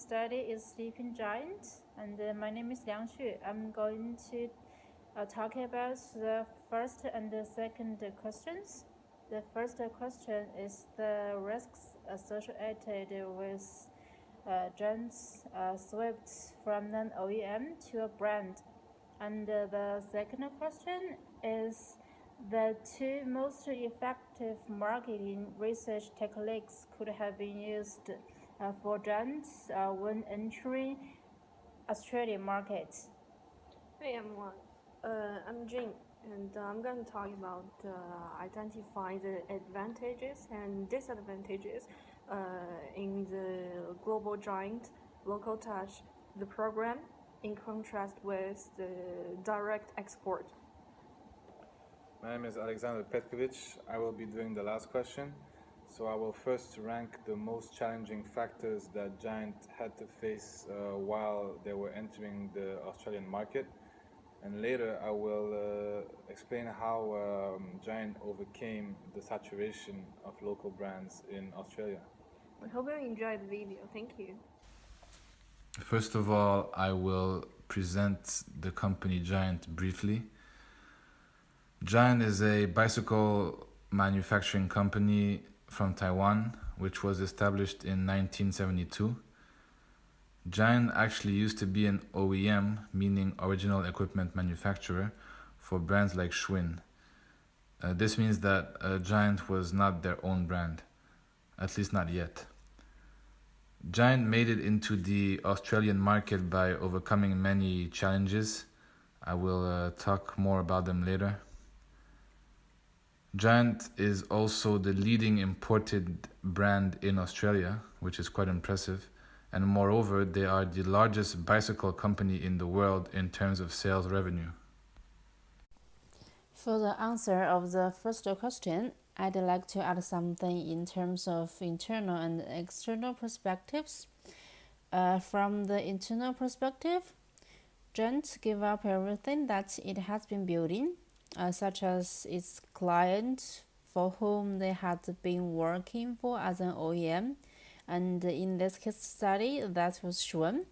study is Sleeping Giant, and my name is Liang Xu. I'm going to talk about the first and the second questions. The first question is the risks associated with giants swept from an OEM to a brand. And the second question is the two most effective marketing research techniques could have been used for giants when entering Australian market. Hey everyone, I'm Jing, and I'm going to talk about identifying the advantages and disadvantages in the global giant local touch, the program, in contrast with the direct export. My name is Alexander Petkovic. I will be doing the last question. So I will first rank the most challenging factors that Giant had to face while they were entering the Australian market. And later I will explain how Giant overcame the saturation of local brands in Australia. I hope you enjoyed the video. Thank you. First of all, I will present the company Giant briefly. Giant is a bicycle manufacturing company from Taiwan, which was established in 1972. Giant actually used to be an OEM, meaning original equipment manufacturer, for brands like Schwinn. This means that Giant was not their own brand, at least not yet. Giant made it into the Australian market by overcoming many challenges. I will talk more about them later. Giant is also the leading imported brand in Australia, which is quite impressive. And moreover, they are the largest bicycle company in the world in terms of sales revenue. For the answer of the first question, I'd like to add something in terms of internal and external perspectives. From the internal perspective, Giant gave up everything that it has been building, such as its client for whom they had been working for as an OEM, and in this case study, that was Schwinn.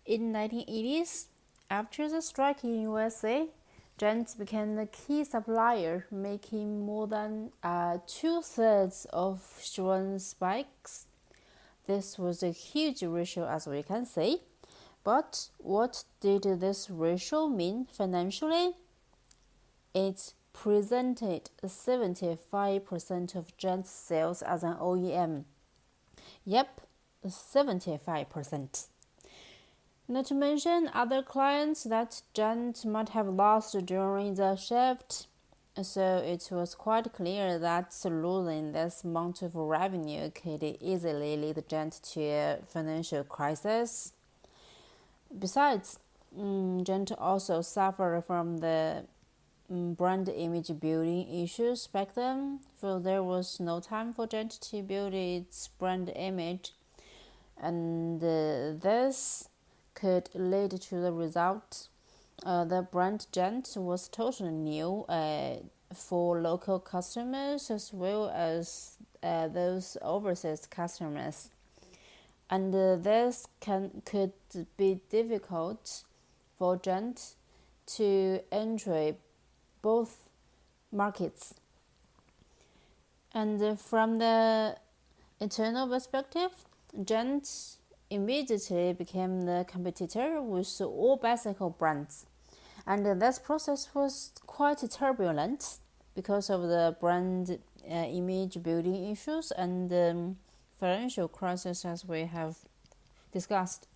In 1980s, after the strike in USA, Giant became the key supplier, making more than 2/3 of Schwinn's bikes. This was a huge ratio, as we can see. But what did this ratio mean financially? It presented 75% of Giant's sales as an OEM. Yep, 75%. Not to mention other clients that Giant might have lost during the shift. So it was quite clear that losing this amount of revenue could easily lead Giant to a financial crisis. Besides, Giant also suffered from the brand image building issues back then, for there was no time for Giant to build its brand image, and this could lead to the result the brand Giant was totally new for local customers as well as those overseas customers, and this could be difficult for Giant to enter both markets. And from the internal perspective, Giant immediately became the competitor with all bicycle brands. And this process was quite turbulent because of the brand image building issues and financial crisis, as we have discussed.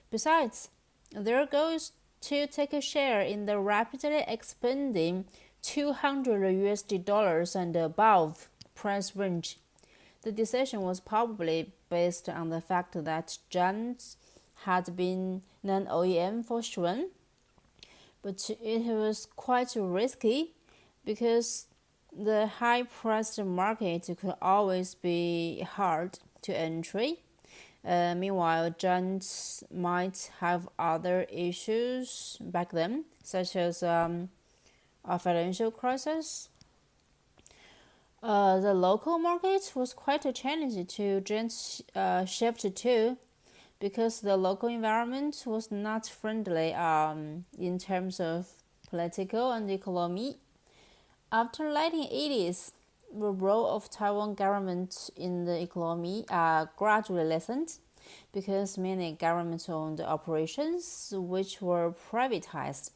Besides, their goal is to take a share in the rapidly expanding $200 and above price range. The decision was probably based on the fact that Giant had been an OEM for Schwinn, but it was quite risky because the high-priced market could always be hard to entry. Meanwhile, Giant might have other issues back then, such as a financial crisis. The local market was quite a challenge to Giant shift to, because the local environment was not friendly in terms of political and economy. After 1980s, the role of Taiwan government in the economy gradually lessened because many government-owned operations which were privatized,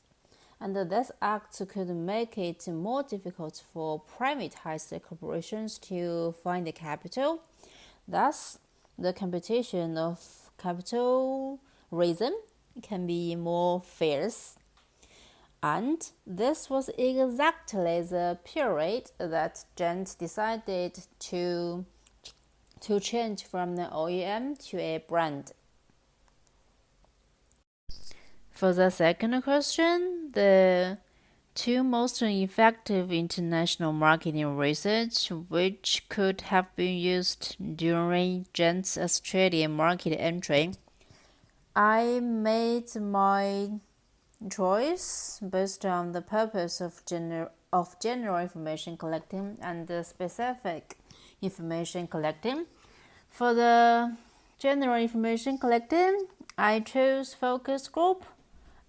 and this act could make it more difficult for privatized corporations to find the capital. Thus, the competition of capitalism can be more fierce. And this was exactly the period that Gent decided to change from an OEM to a brand. For the second question, the two most effective international marketing research which could have been used during Gent's Australian market entry. I made my choice based on the purpose of general information collecting and the specific information collecting. For the general information collecting, I chose focus group.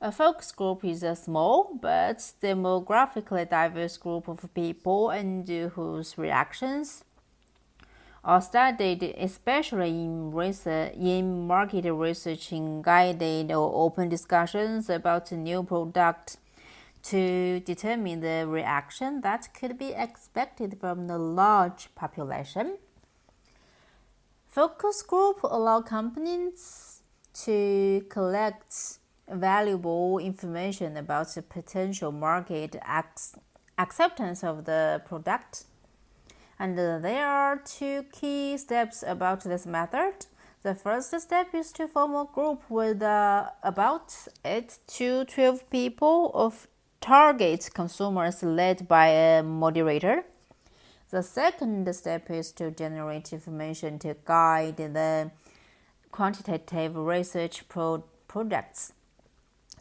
A focus group is a small but demographically diverse group of people and whose reactions are studied especially in market research, in guided or open discussions about a new product to determine the reaction that could be expected from the large population. Focus group allow companies to collect valuable information about the potential market acceptance of the product. And there are two key steps about this method. The first step is to form a group with about 8 to 12 people of target consumers led by a moderator. The second step is to generate information to guide the quantitative research projects,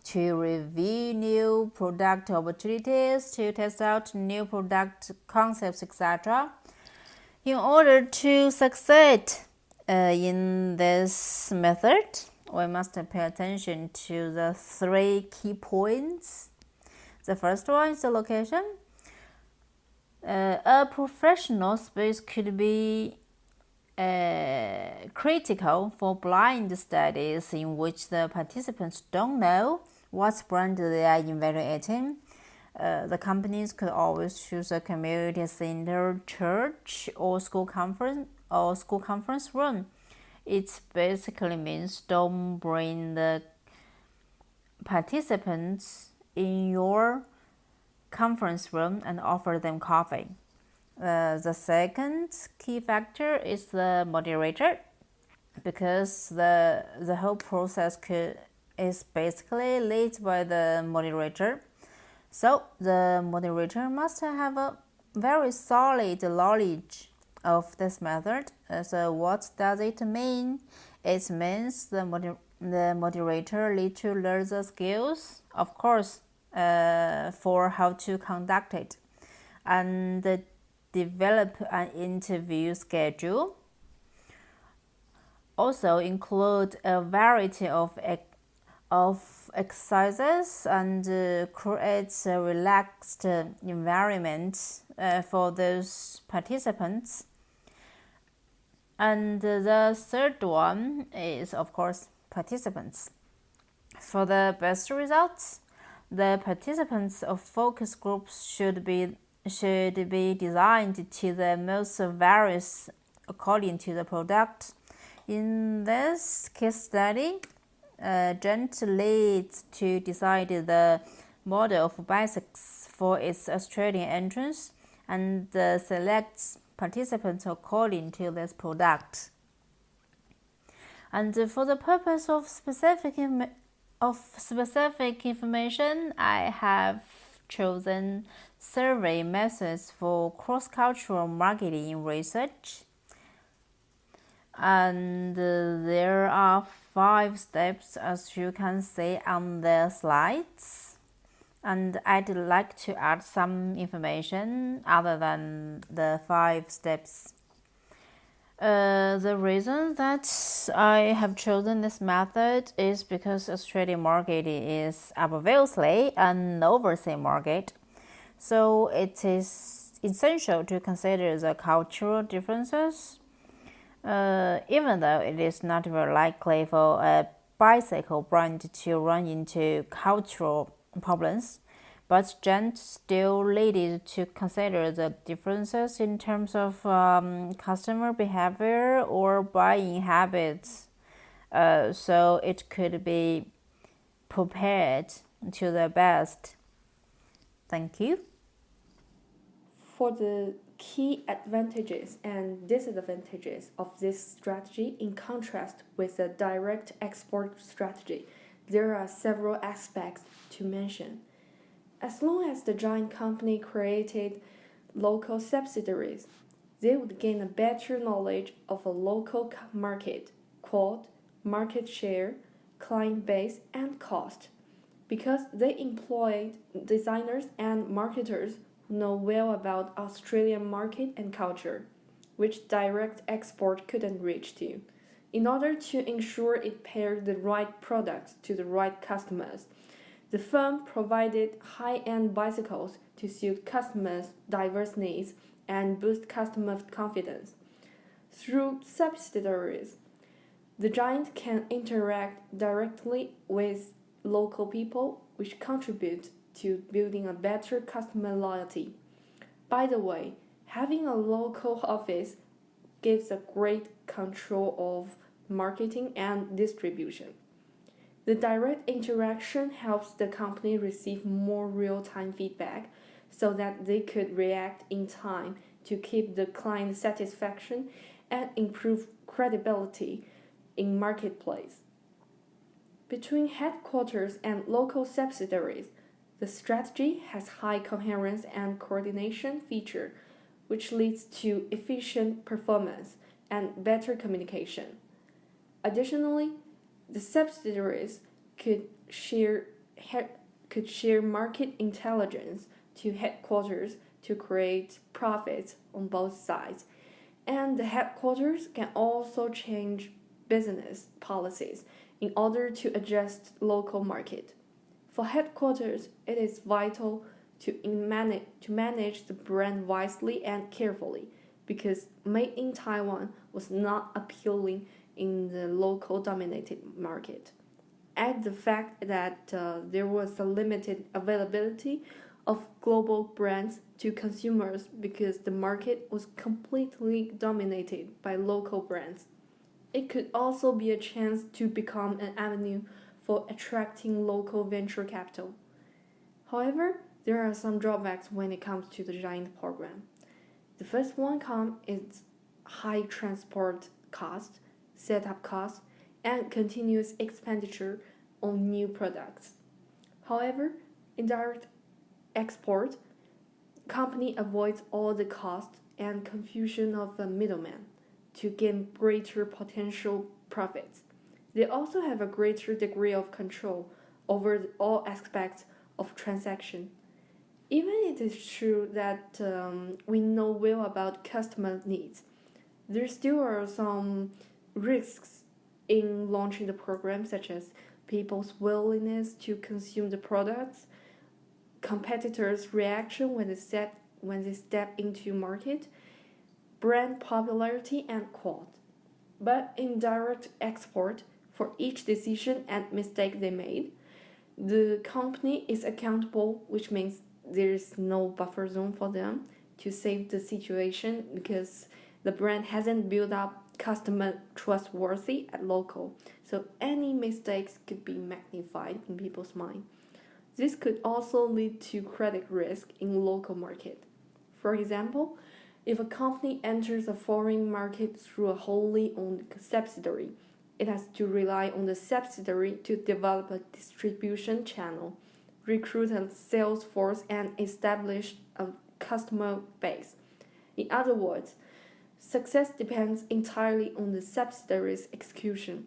to review new product opportunities, to test out new product concepts, etc. In order to succeed in this method, we must pay attention to the three key points. The first one is the location. A professional space could be critical for blind studies in which the participants don't know what brand they are evaluating. The companies could always choose a community center, church, or school conference room. It basically means don't bring the participants in your conference room and offer them coffee. The second key factor is the moderator, because the whole process is basically led by the moderator. So the moderator must have a very solid knowledge of this method. So what does it mean? It means the moderator needs to learn the skills, of course, for how to conduct it, and develop an interview schedule. Also include a variety of exercises and creates a relaxed environment for those participants. And the third one is, of course, participants. For the best results, the participants of focus groups should be designed to the most various according to the product. In this case study, Gent leads to decide the model of bicycles for its Australian entrance and selects participants according to this product. And for the purpose of specific information, I have chosen survey methods for cross-cultural marketing research. And there are 5 steps, as you can see on the slides. And I'd like to add some information other than the 5 steps. The reason that I have chosen this method is because Australian market is obviously an overseas market, so it is essential to consider the cultural differences. Even though it is not very likely for a bicycle brand to run into cultural problems, but Gent still needed to consider the differences in terms of customer behavior or buying habits, so it could be prepared to the best. Thank you. For the key advantages and disadvantages of this strategy in contrast with the direct export strategy, there are several aspects to mention. As long as the giant company created local subsidiaries, they would gain a better knowledge of a local market, quote, market share, client base, and cost, because they employed designers and marketers who know well about Australian market and culture, which direct export couldn't reach to. In order to ensure it paired the right products to the right customers, the firm provided high-end bicycles to suit customers' diverse needs and boost customer confidence. Through subsidiaries, the giant can interact directly with local people, which contribute to building a better customer loyalty. By the way, having a local office gives a great control of marketing and distribution. The direct interaction helps the company receive more real-time feedback so that they could react in time to keep the client satisfaction and improve credibility in marketplace. Between headquarters and local subsidiaries, the strategy has high coherence and coordination feature, which leads to efficient performance and better communication. Additionally, the subsidiaries could share market intelligence to headquarters to create profits on both sides, and the headquarters can also change business policies in order to adjust local market. For headquarters, it is vital to manage the brand wisely and carefully, because made in Taiwan was not appealing in the local dominated market. Add the fact that there was a limited availability of global brands to consumers because the market was completely dominated by local brands. It could also be a chance to become an avenue for attracting local venture capital. However, there are some drawbacks when it comes to the giant program. The first one is high transport cost, setup cost, and continuous expenditure on new products. However, in direct export, company avoids all the cost and confusion of a middleman to gain greater potential profits. They also have a greater degree of control over all aspects of transaction. Even it is true that we know well about customer needs, there still are some risks in launching the program, such as people's willingness to consume the products, competitors' reaction when they step into market, brand popularity, and quote. But in direct export, for each decision and mistake they made, the company is accountable, which means there is no buffer zone for them to save the situation because the brand hasn't built up customer trustworthy at local, so any mistakes could be magnified in people's mind. This could also lead to credit risk in local market. For example, if a company enters a foreign market through a wholly owned subsidiary, it has to rely on the subsidiary to develop a distribution channel, recruit a sales force, and establish a customer base. In other words, success depends entirely on the subsidiary's execution.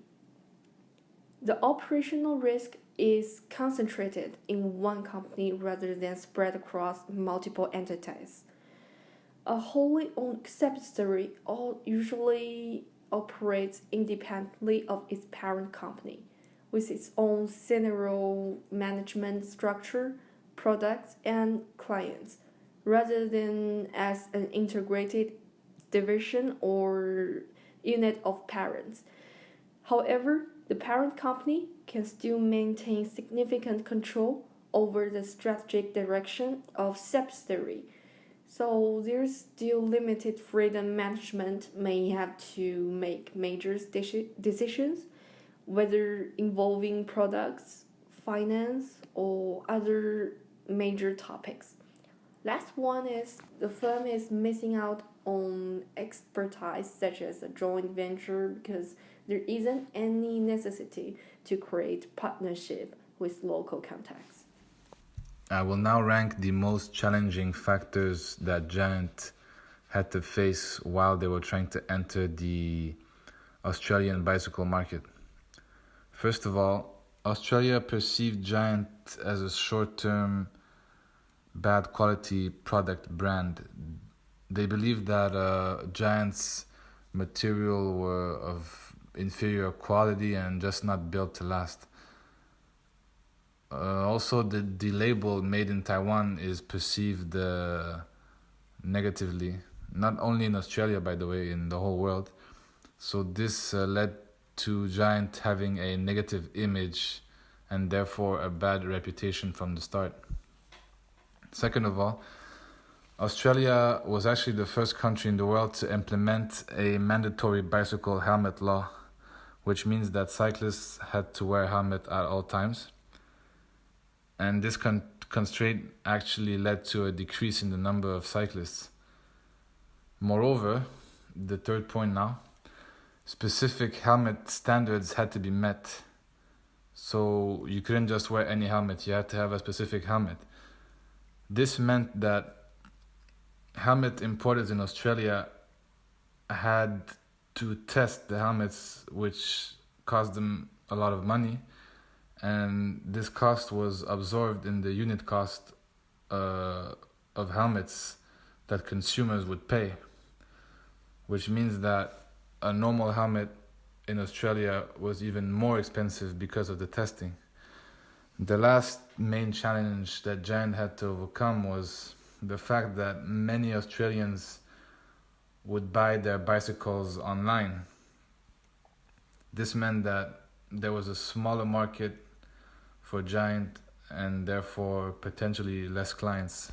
The operational risk is concentrated in one company rather than spread across multiple entities. A wholly owned subsidiary usually operates independently of its parent company, with its own scenario management structure, products, and clients, rather than as an integrated division or unit of parents. However, the parent company can still maintain significant control over the strategic direction of subsidiary. So there's still limited freedom. Management may have to make major decisions, whether involving products, finance, or other major topics. Last one is the firm is missing out on expertise such as a joint venture because there isn't any necessity to create partnership with local contacts. I will now rank the most challenging factors that Giant had to face while they were trying to enter the Australian bicycle market. First of all, Australia perceived Giant as a short-term, bad quality product brand. They believed that Giant's material were of inferior quality and just not built to last. Also, the label made in Taiwan is perceived negatively, not only in Australia, by the way, in the whole world. So this led to Giant having a negative image and therefore a bad reputation from the start. Second of all, Australia was actually the first country in the world to implement a mandatory bicycle helmet law, which means that cyclists had to wear a helmet at all times. And this constraint actually led to a decrease in the number of cyclists. Moreover, the third point now, specific helmet standards had to be met. So you couldn't just wear any helmet, you had to have a specific helmet. This meant that helmet importers in Australia had to test the helmets, which cost them a lot of money. And this cost was absorbed in the unit cost of helmets that consumers would pay, which means that a normal helmet in Australia was even more expensive because of the testing. The last main challenge that Giant had to overcome was the fact that many Australians would buy their bicycles online. This meant that there was a smaller market for Giant and therefore potentially less clients.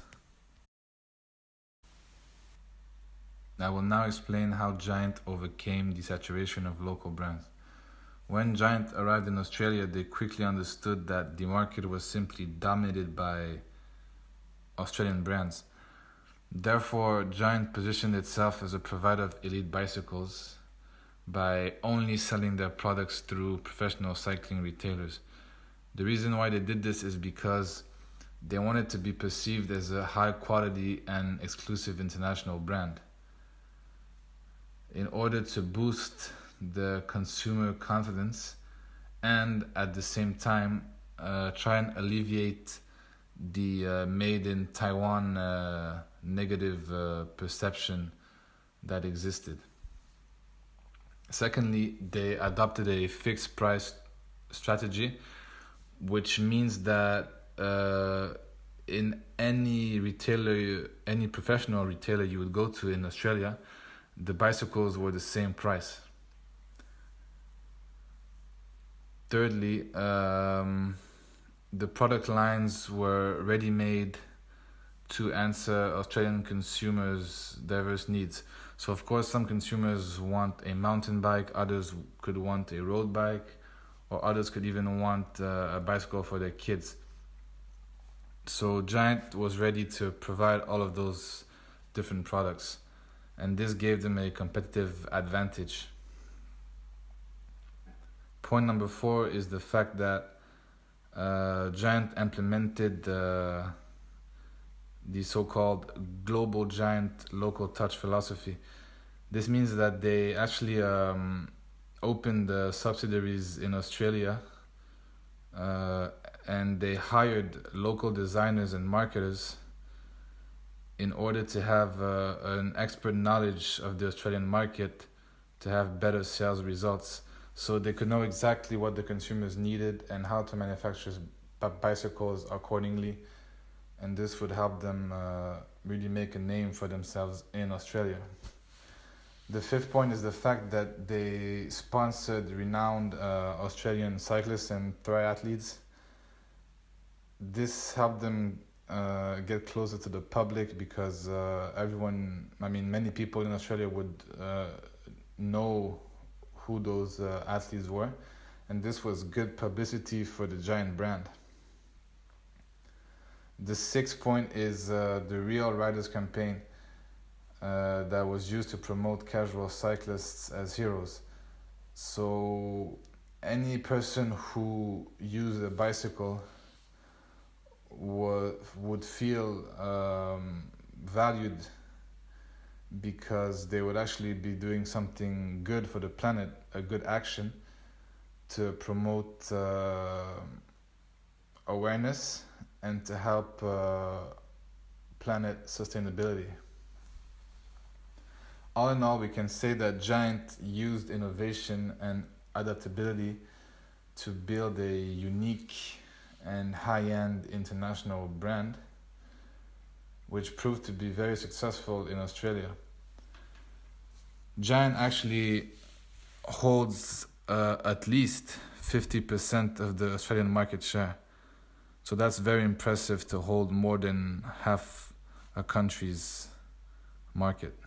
I will now explain how Giant overcame the saturation of local brands. When Giant arrived in Australia, they quickly understood that the market was simply dominated by Australian brands. Therefore, Giant positioned itself as a provider of elite bicycles by only selling their products through professional cycling retailers. The reason why they did this is because they wanted to be perceived as a high quality and exclusive international brand. In order to boost the consumer confidence and at the same time try and alleviate the made in Taiwan negative perception that existed. Secondly, they adopted a fixed price strategy, which means that in any retailer, any professional retailer you would go to in Australia, the bicycles were the same price. Thirdly, the product lines were ready-made to answer Australian consumers' diverse needs. So of course, some consumers want a mountain bike, others could want a road bike, or others could even want a bicycle for their kids. So Giant was ready to provide all of those different products, and this gave them a competitive advantage. Point number 4 is the fact that Giant implemented the so-called global Giant local touch philosophy. This means that they actually opened subsidiaries in Australia and they hired local designers and marketers in order to have an expert knowledge of the Australian market to have better sales results. So they could know exactly what the consumers needed and how to manufacture bicycles accordingly. And this would help them really make a name for themselves in Australia. The fifth point is the fact that they sponsored renowned Australian cyclists and triathletes. This helped them get closer to the public because many people in Australia would know who those athletes were, and this was good publicity for the Giant brand. The sixth point is the Real Riders campaign that was used to promote casual cyclists as heroes. So any person who used a bicycle would feel valued because they would actually be doing something good for the planet, a good action to promote awareness and to help planet sustainability. All in all, we can say that Giant used innovation and adaptability to build a unique and high-end international brand, which proved to be very successful in Australia. Giant actually holds at least 50% of the Australian market share. So that's very impressive to hold more than half a country's market.